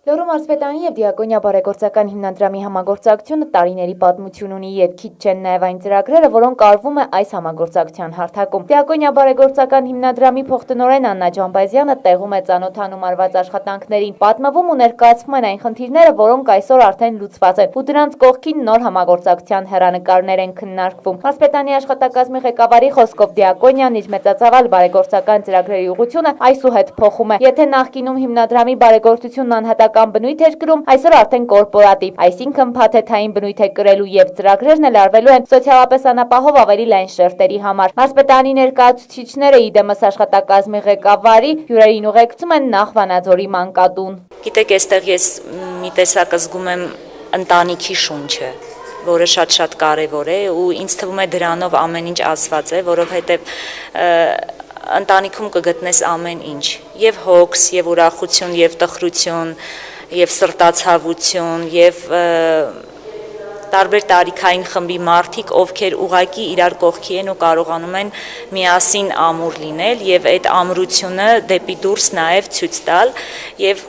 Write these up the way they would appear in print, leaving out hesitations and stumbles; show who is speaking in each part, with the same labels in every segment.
Speaker 1: Լոռու մարզպետանի և Դիակոնիա բարեգործական հիմնադրամի համագործակցությունը տարիների պատմություն ունի և քիչ չեն նաև այն ծրագրերը, որոնք արվում է այս համագործակցության հարթակում։ Դիակոնիա բարեգործական հիմնադրամի փոխտնօրեն Աննա Ջամբազյանը տեղում է ծանոթանում արված աշխատանքներին, պատմվում ու ներկայացվում են այն խնդիրները, որոնք այսօր արդեն լուծված են, ու դրանց կողքին նոր համագործակցության հեռանկարներ են քննարկվում։ Մարզպետանի աշխատակազմի ղեկավարի խոսքով Դիակոնիան իր մեծածավալ բարեգործական ծրագրերի ուղղությունը այսուհետ փոխում է։ Եթե նախկինում հիմնադրամի բարեգործությունն անհատական բնույթ էր կրում, այսօր արդեն կորպորատիվ, այսինքն փաթեթային բնույթ է կրելու եւ ծրագրերն էլ արվելու են սոցիալապես անապահով ավելի լայն շերտերի համար։ Մարզպետանի ներկայացուցիչները իդեմս աշխատակազմի ղեկավարի հյուրերին ուղեկցում են նախ Վանաձորի մանկատուն։
Speaker 2: Գիտեք, այստեղ ես մի տեսակ զգում եմ ընտանիքի շունչը, որը շատ կարևոր է ու ինձ թվում է դրանով ամեն ինչ ասված է, որովհետև ընտանիքում կգտնես ամեն ինչ, եւ հոգս, եւ ուրախություն, եւ տխրություն, եւ սրտացավություն, եւ տարբեր տարիքային խմբի մարդիկ, ովքեր ուղակի իրար կողքի են ու կարողանում են միասին ամուր լինել եւ այդ ամրությունը դեպի դուրս նաեւ ցույց տալ եւ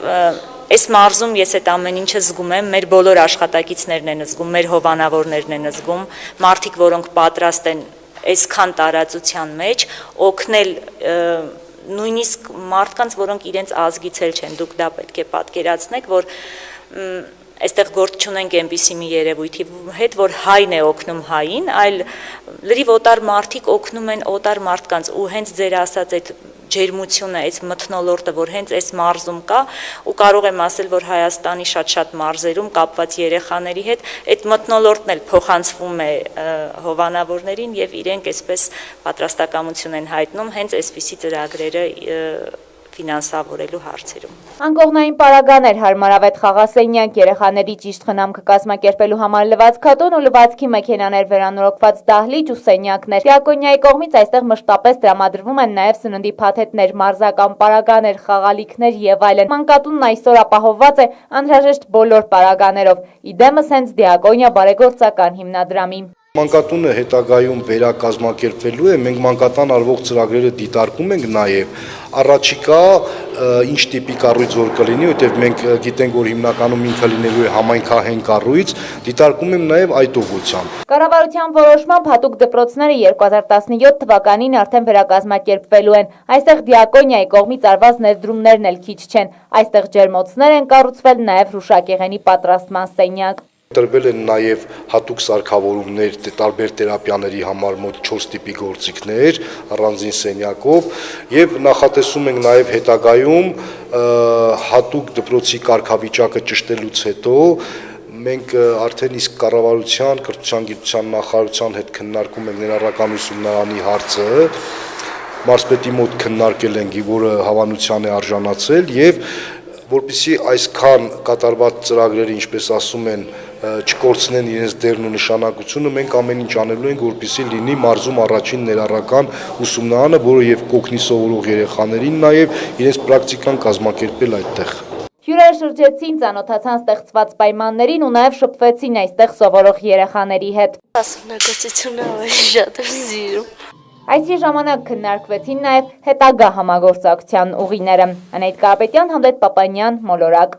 Speaker 2: այս մարզում ես այդ ամեն ինչը զգում եմ, մեր բոլոր աշխատակիցներն են զգում, մեր հովանավորներն են զգում, մարդիկ, որոնք պատրաստ են այսքան տարածության մեջ օգնել նույնիսկ մարդկանց, որոնք իրենց ազգից էլ չեն, դուք դա պետք է պատկերացնեք, որ այստեղ գործ չունենք այնպիսի մի երևույթի հետ, որ հայն է օգնում հային, այլ լրիվ օտար մարդիկ օգնում են օտար մարդկանց ու հենց ձեր ասած այդ ջերմությունը, այս մթնոլորտը, որ հենց այս մարզում կա ու կարող եմ ասել, որ Հայաստանի շատ մարզերում կապված երեխաների հետ այդ մթնոլորտն էլ փոխանցվում է հովանավորներին եւ իրենք այսպես պատրաստակամություն են հայտնում հենց այսպիսի ծրագրերը ֆինանսավորելու հարցերում։
Speaker 1: Անկողնային պարագաներ, հարմարավետ խաղասենյակ, երեխաների ճիշտ խնամքը կազմակերպելու համար լվացքատուն ու լվացքի մեքենաներ, վերանորոգված դահլիճ ու սենյակներ։ Դիակոնիայի կողմից այստեղ մշտապես տրամադրվում են նաև սննդի փաթեթներ, մարզական պարագաներ, խաղալիքներ եւ այլն։ Մանկատունն այսօր ապահովված է անհրաժեշտ բոլոր պարագաներով։ Իդեմս հենց Դիակոնիա բարեգործական հիմնադրամի։
Speaker 3: Մանկատունը հետագայում վերակազմակերպվելու է, մենք մանկատան արվող ծրագրերը դիտարկում ենք նաև առաջիկա ինչ տիպի կառույց որ կլինի, որտեղ մենք գիտենք, որ հիմնականում ինքը լինելու է համայնքահեն կառույց, դիտարկում եմ նաև այդ ուղղությամբ։
Speaker 1: Կառավարության որոշմամբ հատուկ դպրոցները 2017 թվականին արդեն վերակազմակերպվելու են։ Այստեղ Դիակոնիայի կողմից արված ներդրումներն էլ քիչ չեն։ Այստեղ ջերմոցներ են կառուցվել, նաև հրուշակեղենի պատրաստման սենյակ։
Speaker 3: Տրվել են նաև հատուկ սարքավորումներ տարբեր թերապիաների համար մոտ 4 տիպի գործիքներ առանձին սենյակով եւ նախատեսում ենք նաև հետագայում հատուկ դպրոցի կարգավիճակը ճշտելուց հետո մենք արդեն իսկ կառավարության կրթության գիտության նախարարության հետ քննարկում ենք ներառական ուսումնարանի հարցը մարզպետի մոտ քննարկել ենք, որը հավանության է արժանացել եւ որպեսզի այսքան կատարված ծրագրերը, ինչպես ասում են, չկորցնեն իրենց դերն ու նշանակությունը, մենք ամեն ինչ անելու ենք, որպեսզի լինի մարզում առաջին ներառական ուսումնարանը, որը եւ կօգնի սովորող երեխաներին նաեւ իրենց պրակտիկան կազմակերպել այդտեղ։
Speaker 1: Հյուրերը շրջեցին, ծանոթացան ստեղծված պայմաններին ու նաև շփվեցին այստեղ սովորող երեխաների հետ։
Speaker 4: Ասունակացությունը շատ եմ սիրում։
Speaker 1: Այսի ժամանակ քննարկվեցին նաև հետագա համագործակցության ուղիները։ Անահիտ Կարապետյան, Հանդետ Պապանյան, Մոլորակ։